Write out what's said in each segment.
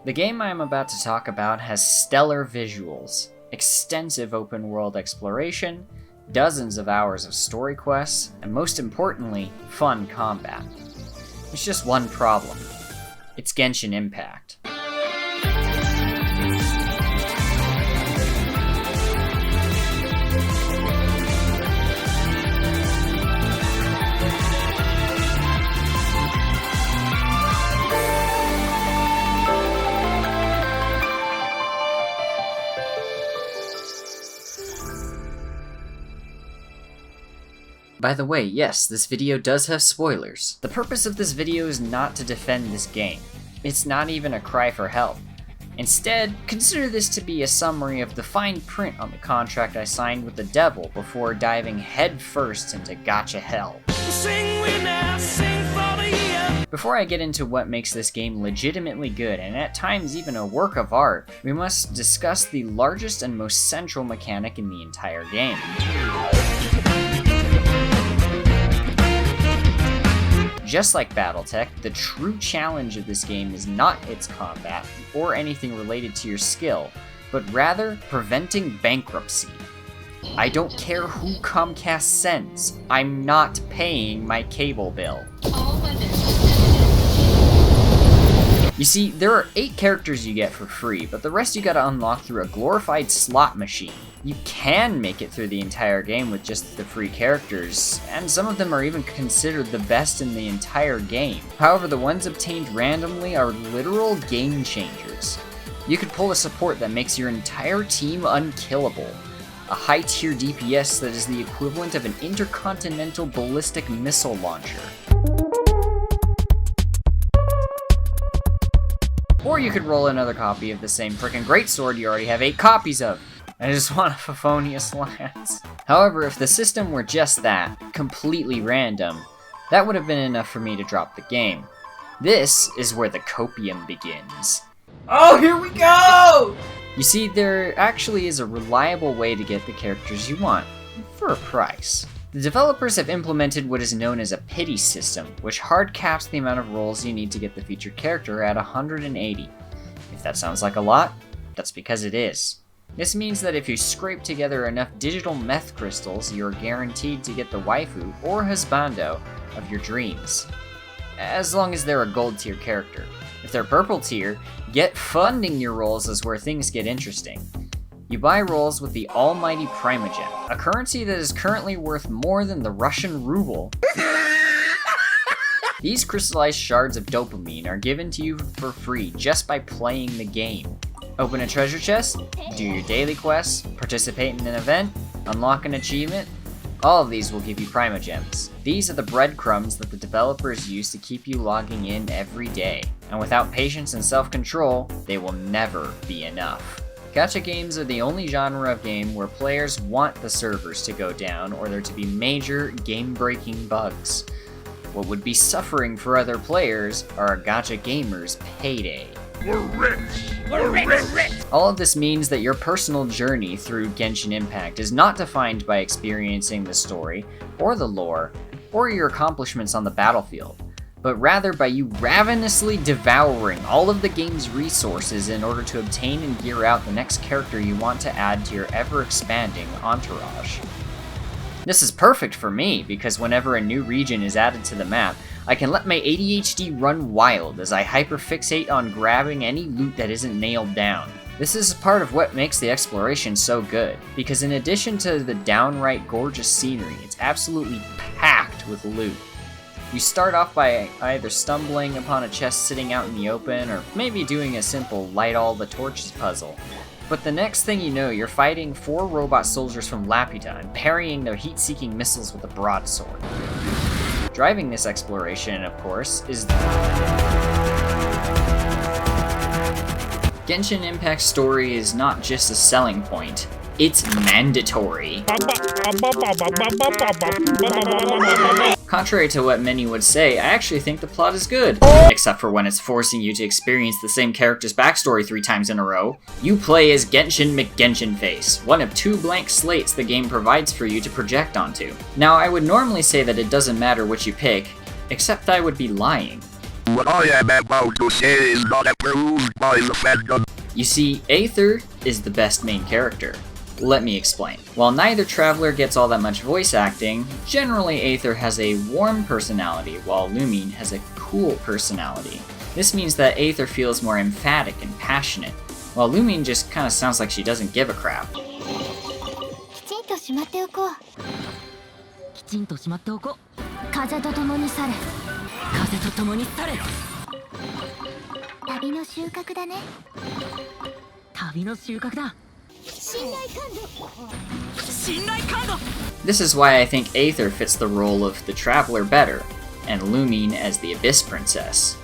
The game I am about to talk about has stellar visuals, extensive open world exploration, dozens of hours of story quests, and most importantly, fun combat. There's just one problem. It's Genshin Impact. By the way, yes, this video does have spoilers. The purpose of this video is not to defend this game. It's not even a cry for help. Instead, consider this to be a summary of the fine print on the contract I signed with the devil before diving headfirst into gacha hell. Before I get into what makes this game legitimately good, and at times even a work of art, we must discuss the largest and most central mechanic in the entire game. Just like Battletech, the true challenge of this game is not its combat or anything related to your skill, but rather preventing bankruptcy. I don't care who Comcast sends, I'm not paying my cable bill. You see, there are 8 characters you get for free, but the rest you gotta unlock through a glorified slot machine. You can make it through the entire game with just the free characters, and some of them are even considered the best in the entire game. However, the ones obtained randomly are literal game changers. You could pull a support that makes your entire team unkillable. A high-tier DPS that is the equivalent of an intercontinental ballistic missile launcher. Or you could roll another copy of the same frickin' greatsword you already have 8 copies of. I just want a Favonius Lance. However, if the system were just that, completely random, that would have been enough for me to drop the game. This is where the copium begins. Oh, here we go! You see, there actually is a reliable way to get the characters you want, for a price. The developers have implemented what is known as a pity system, which hard caps the amount of rolls you need to get the featured character at 180. If that sounds like a lot, that's because it is. This means that if you scrape together enough digital meth crystals, you're guaranteed to get the waifu or husbando of your dreams. As long as they're a gold tier character. If they're purple tier, get funding your rolls is where things get interesting. You buy rolls with the almighty Primogem, a currency that is currently worth more than the Russian ruble. These crystallized shards of dopamine are given to you for free just by playing the game. Open a treasure chest, do your daily quests, participate in an event, unlock an achievement. All of these will give you Primogems. These are the breadcrumbs that the developers use to keep you logging in every day. And without patience and self-control, they will never be enough. Gacha games are the only genre of game where players want the servers to go down or there to be major game-breaking bugs. What would be suffering for other players are a gacha gamer's payday. We're rich! We're rich! All of this means that your personal journey through Genshin Impact is not defined by experiencing the story, or the lore, or your accomplishments on the battlefield, but rather by you ravenously devouring all of the game's resources in order to obtain and gear out the next character you want to add to your ever-expanding entourage. This is perfect for me, because whenever a new region is added to the map, I can let my ADHD run wild as I hyperfixate on grabbing any loot that isn't nailed down. This is part of what makes the exploration so good, because in addition to the downright gorgeous scenery, it's absolutely packed with loot. You start off by either stumbling upon a chest sitting out in the open, or maybe doing a simple light all the torches puzzle. But the next thing you know, you're fighting 4 robot soldiers from Laputa and parrying their heat-seeking missiles with a broadsword. Driving this exploration, of course, is Genshin Impact's story is not just a selling point, it's mandatory. Contrary to what many would say, I actually think the plot is good. Except for when it's forcing you to experience the same character's backstory 3 times in a row. You play as Genshin McGenshinface, one of 2 blank slates the game provides for you to project onto. Now, I would normally say that it doesn't matter which you pick, except I would be lying. What I am about to say is not approved by the fandom. You see, Aether is the best main character. Let me explain. While neither traveler gets all that much voice acting, generally Aether has a warm personality while Lumine has a cool personality. This means that Aether feels more emphatic and passionate, while Lumine just kinda sounds like she doesn't give a crap. This is why I think Aether fits the role of the Traveler better, and Lumine as the Abyss Princess.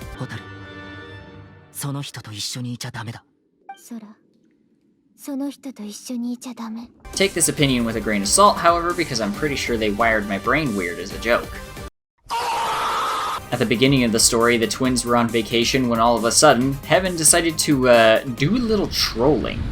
Take this opinion with a grain of salt, however, because I'm pretty sure they wired my brain weird as a joke. At the beginning of the story, the twins were on vacation when all of a sudden, Heaven decided to do a little trolling.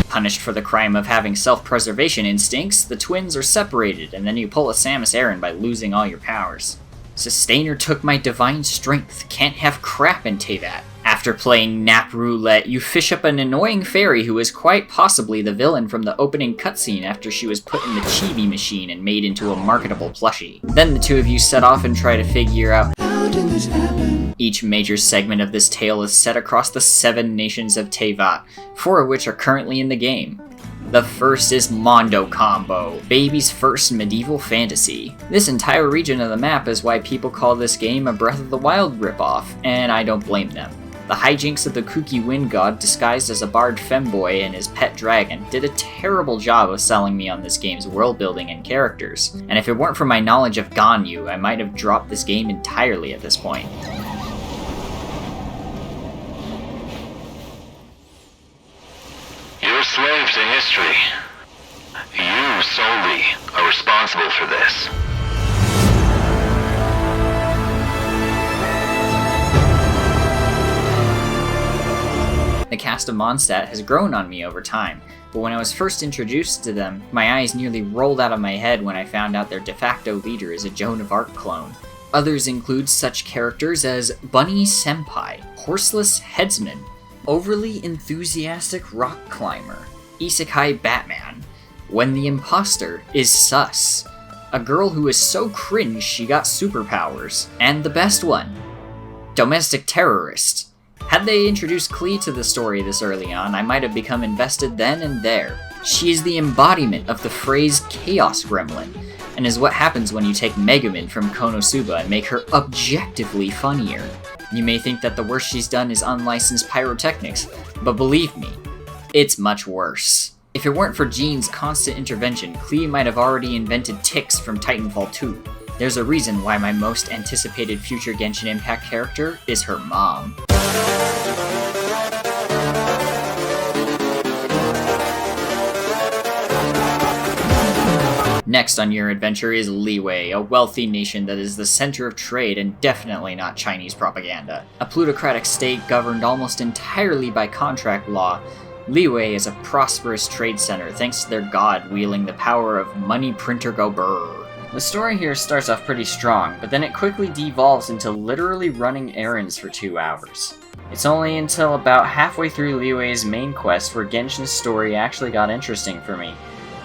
Punished for the crime of having self-preservation instincts, the twins are separated, and then you pull a Samus Aran by losing all your powers. Sustainer took my divine strength, can't have crap in Teyvat. After playing Nap Roulette, you fish up an annoying fairy who is quite possibly the villain from the opening cutscene after she was put in the chibi machine and made into a marketable plushie. Then the two of you set off and try to figure out how did this happen. Each major segment of this tale is set across the 7 nations of Teyvat, 4 of which are currently in the game. The first is Mondo Combo, baby's first medieval fantasy. This entire region of the map is why people call this game a Breath of the Wild ripoff, and I don't blame them. The hijinks of the kooky wind god disguised as a bard femboy and his pet dragon did a terrible job of selling me on this game's world building and characters, and if it weren't for my knowledge of Ganyu, I might have dropped this game entirely at this point. You're slaves to history. You solely are responsible for this. The cast of Mondstat has grown on me over time, but when I was first introduced to them, my eyes nearly rolled out of my head when I found out their de facto leader is a Joan of Arc clone. Others include such characters as Bunny Senpai, Horseless Headsman, Overly Enthusiastic Rock Climber, Isekai Batman, When the Imposter is Sus, a girl who is so cringe she got superpowers, and the best one, Domestic Terrorist. Had they introduced Klee to the story this early on, I might have become invested then and there. She is the embodiment of the phrase Chaos Gremlin, and is what happens when you take Megumin from Konosuba and make her objectively funnier. You may think that the worst she's done is unlicensed pyrotechnics, but believe me, it's much worse. If it weren't for Jean's constant intervention, Klee might have already invented ticks from Titanfall 2. There's a reason why my most anticipated future Genshin Impact character is her mom. Next on your adventure is Liyue, a wealthy nation that is the center of trade and definitely not Chinese propaganda. A plutocratic state governed almost entirely by contract law, Liyue is a prosperous trade center thanks to their god wielding the power of Money Printer Go Brrr. The story here starts off pretty strong, but then it quickly devolves into literally running errands for 2 hours. It's only until about halfway through Liyue's main quest where Genshin's story actually got interesting for me.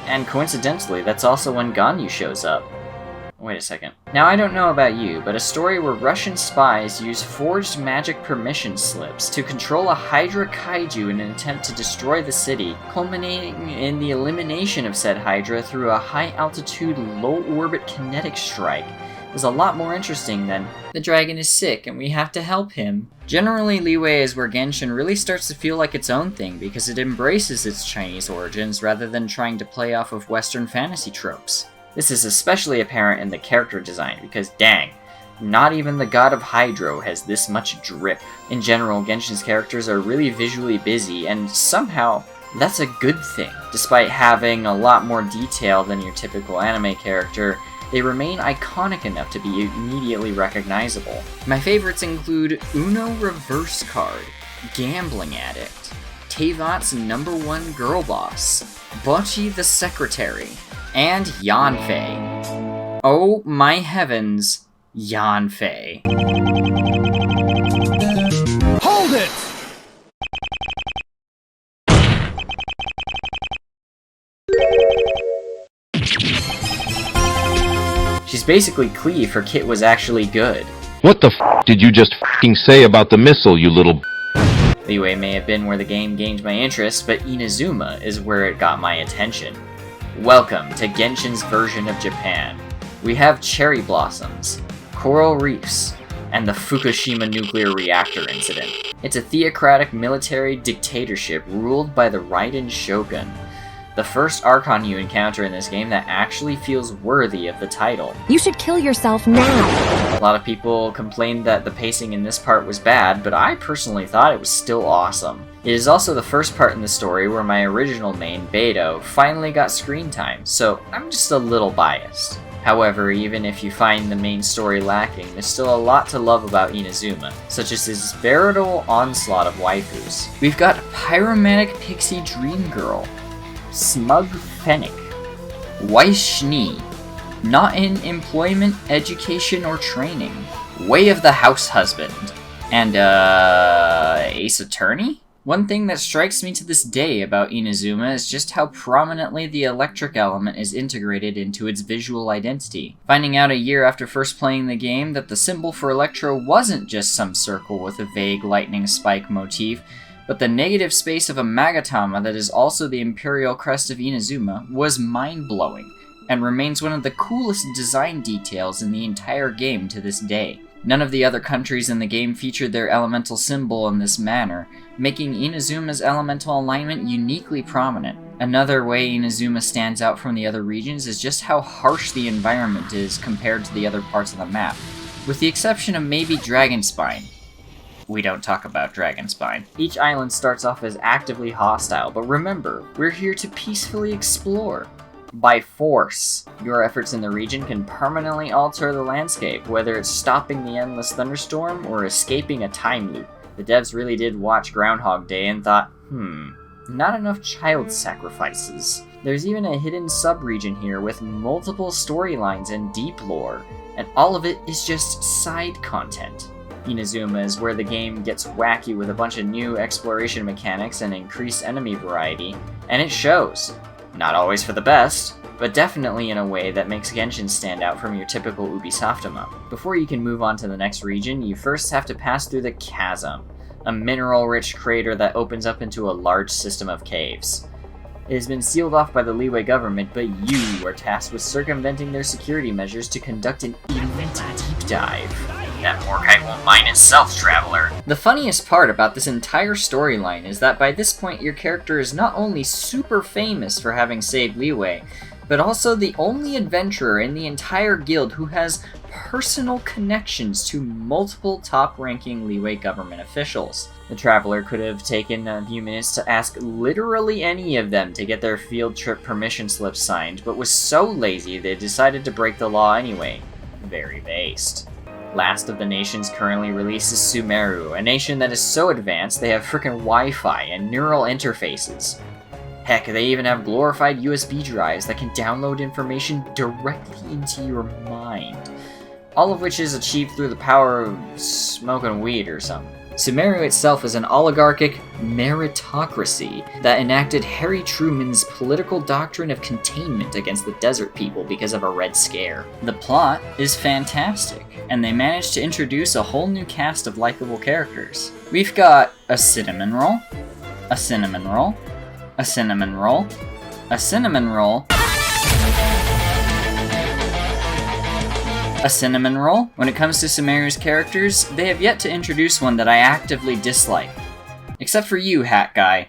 And coincidentally, that's also when Ganyu shows up. Wait a second. Now I don't know about you, but a story where Russian spies use forged magic permission slips to control a Hydra kaiju in an attempt to destroy the city, culminating in the elimination of said Hydra through a high-altitude, low-orbit kinetic strike, is a lot more interesting than, the dragon is sick and we have to help him. Generally, Liyue is where Genshin really starts to feel like its own thing because it embraces its Chinese origins rather than trying to play off of Western fantasy tropes. This is especially apparent in the character design because dang, not even the god of Hydro has this much drip. In general, Genshin's characters are really visually busy and somehow that's a good thing. Despite having a lot more detail than your typical anime character, they remain iconic enough to be immediately recognizable. My favorites include Uno Reverse Card, Gambling Addict, Teyvat's #1 girl boss, Bocchi the Secretary, and Yanfei. Oh my heavens, Yanfei. Hold it! She's basically Klee if her kit was actually good. What the f did you just f***ing say about the missile, you little Liyue may have been where the game gained my interest, but Inazuma is where it got my attention. Welcome to Genshin's version of Japan. We have cherry blossoms, coral reefs, and the Fukushima nuclear reactor incident. It's a theocratic military dictatorship ruled by the Raiden Shogun. The first Archon you encounter in this game that actually feels worthy of the title. You should kill yourself now. A lot of people complained that the pacing in this part was bad, but I personally thought it was still awesome. It is also the first part in the story where my original main, Beidou, finally got screen time, so I'm just a little biased. However, even if you find the main story lacking, there's still a lot to love about Inazuma, such as his veritable onslaught of waifus. We've got Pyromantic Pixie Dream Girl, Smug Fennec, Weiss-Schnee, Not in Employment, Education, or Training, Way of the House Husband, and Ace Attorney? One thing that strikes me to this day about Inazuma is just how prominently the electric element is integrated into its visual identity. Finding out a year after first playing the game that the symbol for Electro wasn't just some circle with a vague lightning spike motif, but the negative space of a Magatama that is also the imperial crest of Inazuma was mind-blowing, and remains one of the coolest design details in the entire game to this day. None of the other countries in the game featured their elemental symbol in this manner, making Inazuma's elemental alignment uniquely prominent. Another way Inazuma stands out from the other regions is just how harsh the environment is compared to the other parts of the map, with the exception of maybe Dragonspine. We don't talk about Dragonspine. Each island starts off as actively hostile, but remember, we're here to peacefully explore. By force, your efforts in the region can permanently alter the landscape, whether it's stopping the endless thunderstorm or escaping a time loop. The devs really did watch Groundhog Day and thought, not enough child sacrifices. There's even a hidden sub-region here with multiple storylines and deep lore, and all of it is just side content. Inazuma is where the game gets wacky with a bunch of new exploration mechanics and increased enemy variety, and it shows. Not always for the best, but definitely in a way that makes Genshin stand out from your typical Ubisoftema. Before you can move on to the next region, you first have to pass through the Chasm, a mineral-rich crater that opens up into a large system of caves. It has been sealed off by the Liyue government, but you are tasked with circumventing their security measures to conduct an elite deep dive. That Morkite won't mind itself, traveler. The funniest part about this entire storyline is that by this point your character is not only super famous for having saved Liyue, but also the only adventurer in the entire guild who has personal connections to multiple top-ranking Liyue government officials. The traveler could have taken a few minutes to ask literally any of them to get their field trip permission slips signed, but was so lazy they decided to break the law anyway. Very based. Last of the nations currently released is Sumeru, a nation that is so advanced they have frickin' Wi-Fi and neural interfaces. Heck, they even have glorified USB drives that can download information directly into your mind. All of which is achieved through the power of smoking weed or something. Sumeru itself is an oligarchic meritocracy that enacted Harry Truman's political doctrine of containment against the desert people because of a Red Scare. The plot is fantastic, and they managed to introduce a whole new cast of likable characters. We've got a cinnamon roll, a cinnamon roll, a cinnamon roll, a cinnamon roll, a cinnamon roll. When it comes to Sumeru's characters, they have yet to introduce one that I actively dislike. Except for you, Hat Guy.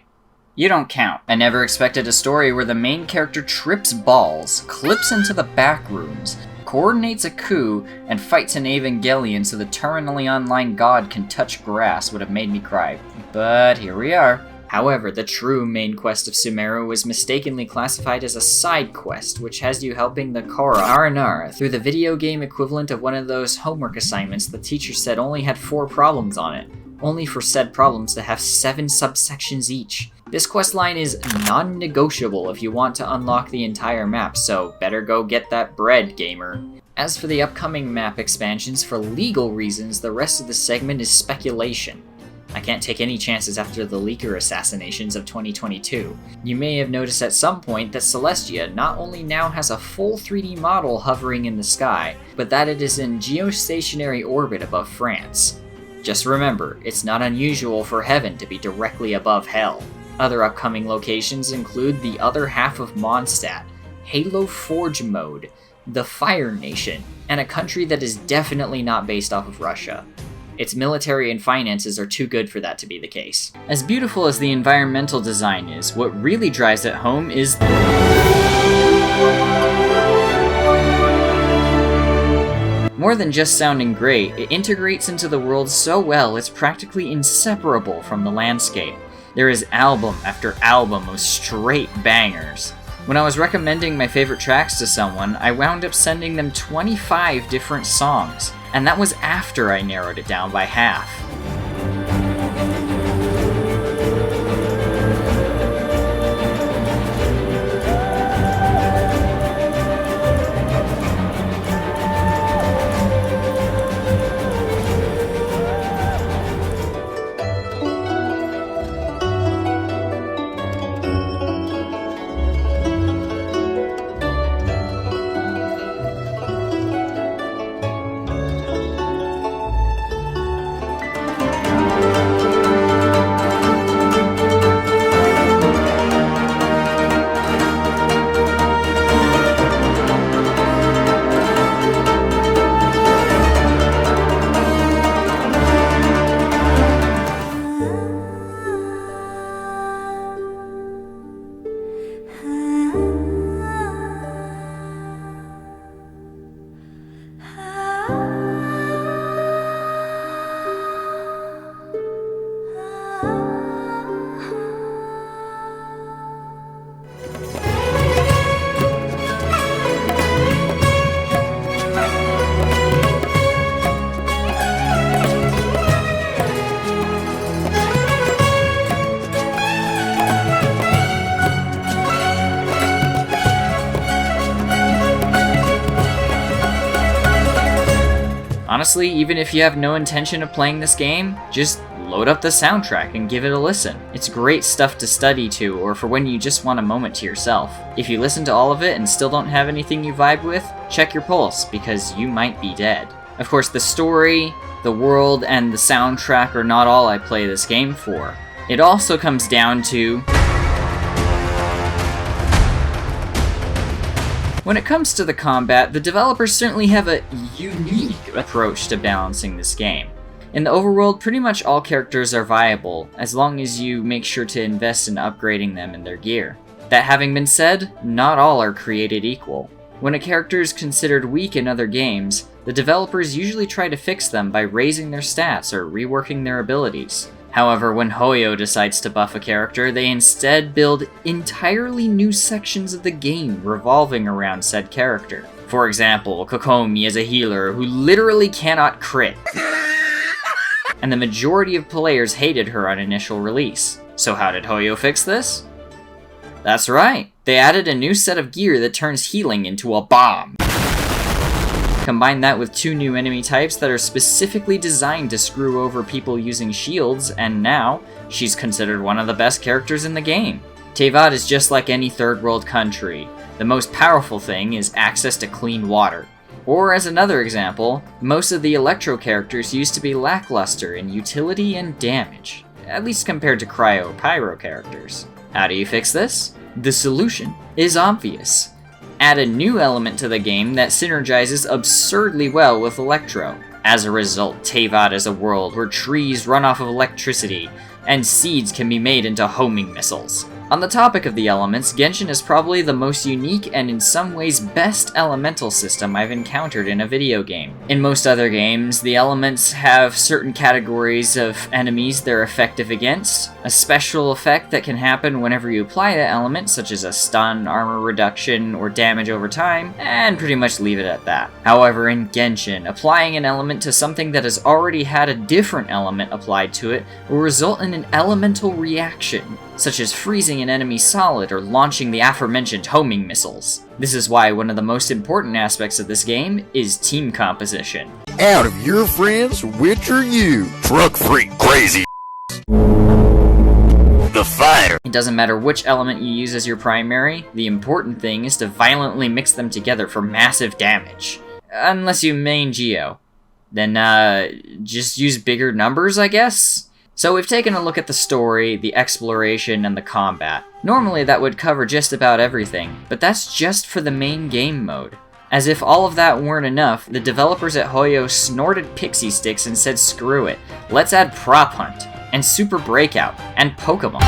You don't count. I never expected a story where the main character trips balls, clips into the back rooms, coordinates a coup, and fights an Evangelion so the terminally online god can touch grass would have made me cry. But here we are. However, the true main quest of Sumeru was mistakenly classified as a side quest, which has you helping the Koro Aranara through the video game equivalent of one of those homework assignments the teacher said only had 4 problems on it, only for said problems to have 7 subsections each. This questline is non-negotiable if you want to unlock the entire map, so better go get that bread, gamer. As for the upcoming map expansions, for legal reasons, the rest of the segment is speculation. I can't take any chances after the leaker assassinations of 2022. You may have noticed at some point that Celestia not only now has a full 3D model hovering in the sky, but that it is in geostationary orbit above France. Just remember, it's not unusual for heaven to be directly above hell. Other upcoming locations include the other half of Mondstat, Halo Forge Mode, the Fire Nation, and a country that is definitely not based off of Russia. Its military and finances are too good for that to be the case. As beautiful as the environmental design is, what really drives it home is more than just sounding great, it integrates into the world so well it's practically inseparable from the landscape. There is album after album of straight bangers. When I was recommending my favorite tracks to someone, I wound up sending them 25 different songs, and that was after I narrowed it down by half. Honestly, even if you have no intention of playing this game, just load up the soundtrack and give it a listen. It's great stuff to study to, or for when you just want a moment to yourself. If you listen to all of it and still don't have anything you vibe with, check your pulse, because you might be dead. Of course, the story, the world, and the soundtrack are not all I play this game for. It also comes down to when it comes to the combat, the developers certainly have a unique approach to balancing this game. In the overworld, pretty much all characters are viable, as long as you make sure to invest in upgrading them and their gear. That having been said, not all are created equal. When a character is considered weak in other games, the developers usually try to fix them by raising their stats or reworking their abilities. However, when Hoyo decides to buff a character, they instead build entirely new sections of the game revolving around said character. For example, Kokomi is a healer who literally cannot crit, and the majority of players hated her on initial release. So how did Hoyo fix this? That's right, they added a new set of gear that turns healing into a bomb. Combine that with 2 new enemy types that are specifically designed to screw over people using shields, and now, she's considered one of the best characters in the game. Teyvat is just like any third world country. The most powerful thing is access to clean water. Or as another example, most of the Electro characters used to be lackluster in utility and damage, at least compared to Cryo-Pyro characters. How do you fix this? The solution is obvious. Add a new element to the game that synergizes absurdly well with Electro. As a result, Teyvat is a world where trees run off of electricity, and seeds can be made into homing missiles. On the topic of the elements, Genshin is probably the most unique and in some ways best elemental system I've encountered in a video game. In most other games, the elements have certain categories of enemies they're effective against, a special effect that can happen whenever you apply that element, such as a stun, armor reduction, or damage over time, and pretty much leave it at that. However, in Genshin, applying an element to something that has already had a different element applied to it will result in an elemental reaction. such as freezing an enemy solid or launching the aforementioned homing missiles. This is why one of the most important aspects of this game is team composition. Out of your friends, which are you? Truck freak crazy. The fire. It doesn't matter which element you use as your primary, the important thing is to violently mix them together for massive damage. Unless you main Geo. Then, just use bigger numbers, I guess? So we've taken a look at the story, the exploration, and the combat. Normally that would cover just about everything, but that's just for the main game mode. As if all of that weren't enough, the developers at Hoyo snorted pixie sticks and said screw it, let's add Prop Hunt, and Super Breakout, and Pokemon.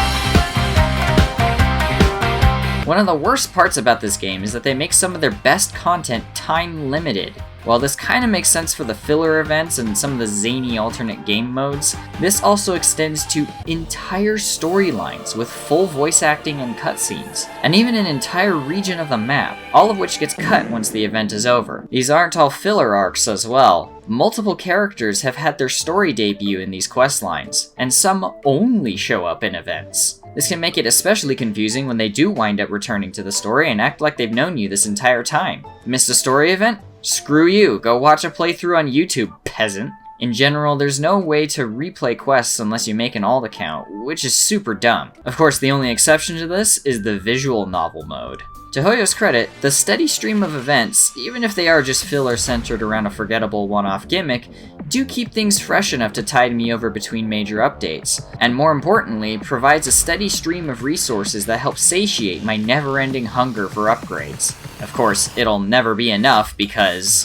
One of the worst parts about this game is that they make some of their best content time limited. While this kinda makes sense for the filler events and some of the zany alternate game modes, this also extends to entire storylines with full voice acting and cutscenes, and even an entire region of the map, all of which gets cut once the event is over. These aren't all filler arcs as well. Multiple characters have had their story debut in these questlines, and some only show up in events. This can make it especially confusing when they do wind up returning to the story and act like they've known you this entire time. Missed a story event? Screw you, go watch a playthrough on YouTube, peasant. In general, there's no way to replay quests unless you make an alt account, which is super dumb. Of course, the only exception to this is the visual novel mode. To Hoyo's credit, the steady stream of events, even if they are just filler centered around a forgettable one-off gimmick, do keep things fresh enough to tide me over between major updates, and more importantly, provides a steady stream of resources that help satiate my never-ending hunger for upgrades. Of course, it'll never be enough because...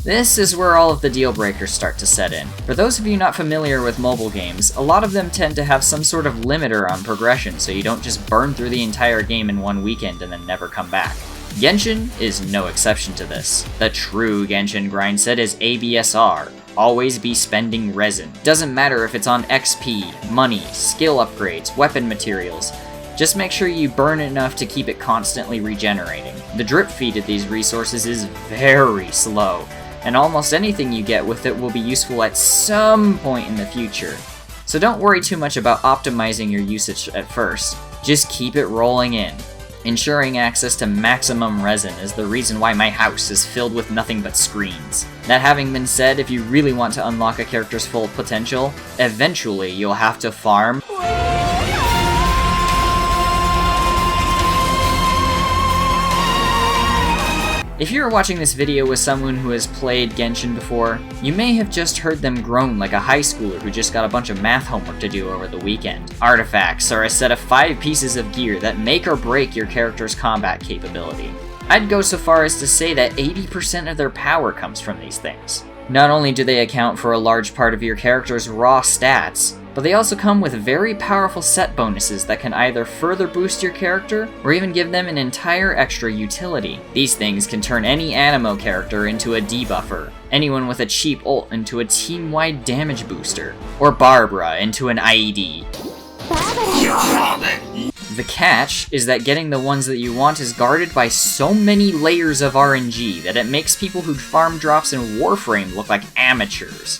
This is where all of the deal breakers start to set in. For those of you not familiar with mobile games, a lot of them tend to have some sort of limiter on progression so you don't just burn through the entire game in one weekend and then never come back. Genshin is no exception to this. The true Genshin grind set is ABSR. Always be spending resin. Doesn't matter if it's on XP, money, skill upgrades, weapon materials. Just make sure you burn enough to keep it constantly regenerating. The drip feed of these resources is very slow, and almost anything you get with it will be useful at some point in the future. So don't worry too much about optimizing your usage at first, just keep it rolling in. Ensuring access to maximum resin is the reason why my house is filled with nothing but screens. That having been said, if you really want to unlock a character's full potential, eventually you'll have to farm If you are watching this video with someone who has played Genshin before, you may have just heard them groan like a high schooler who just got a bunch of math homework to do over the weekend. Artifacts are a set of 5 pieces of gear that make or break your character's combat capability. I'd go so far as to say that 80% of their power comes from these things. Not only do they account for a large part of your character's raw stats, but they also come with very powerful set bonuses that can either further boost your character, or even give them an entire extra utility. These things can turn any Animo character into a debuffer, anyone with a cheap ult into a team-wide damage booster, or Barbara into an IED. The catch is that getting the ones that you want is guarded by so many layers of RNG that it makes people who farm drops in Warframe look like amateurs.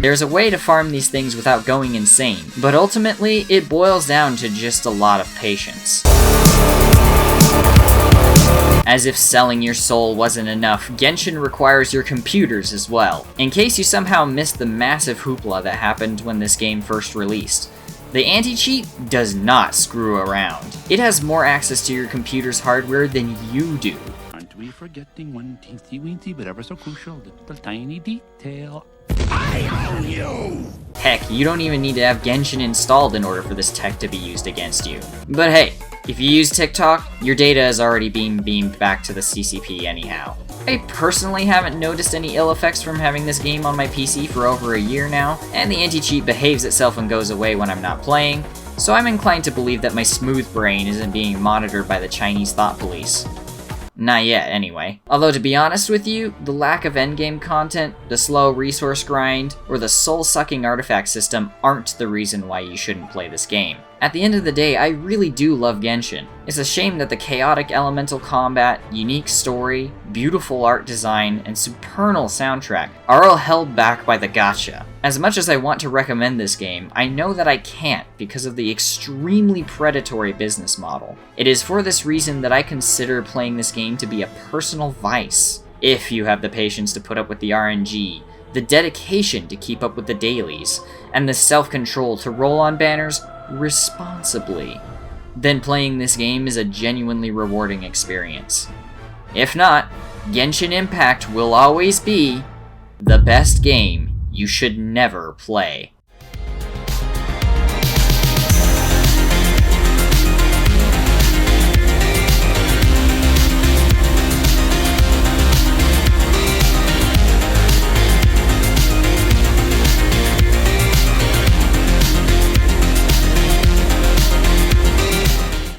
There's a way to farm these things without going insane, but ultimately it boils down to just a lot of patience. As if selling your soul wasn't enough, Genshin requires your computers as well. In case you somehow missed the massive hoopla that happened when this game first released, the Anticheat does not screw around. It has more access to your computer's hardware than you do. Aren't we forgetting one teensy-weensy but ever so crucial little tiny detail? Heck, you don't even need to have Genshin installed in order for this tech to be used against you. But hey, if you use TikTok, your data is already being beamed back to the CCP anyhow. I personally haven't noticed any ill effects from having this game on my PC for over a year now, and the anti-cheat behaves itself and goes away when I'm not playing, so I'm inclined to believe that my smooth brain isn't being monitored by the Chinese thought police. Not yet, anyway. Although, to be honest with you, the lack of endgame content, the slow resource grind, or the soul-sucking artifact system aren't the reason why you shouldn't play this game. At the end of the day, I really do love Genshin. It's a shame that the chaotic elemental combat, unique story, beautiful art design, and supernal soundtrack are all held back by the gacha. As much as I want to recommend this game, I know that I can't because of the extremely predatory business model. It is for this reason that I consider playing this game to be a personal vice. If you have the patience to put up with the RNG, the dedication to keep up with the dailies, and the self-control to roll on banners responsibly, then playing this game is a genuinely rewarding experience. If not, Genshin Impact will always be the best game you should never play.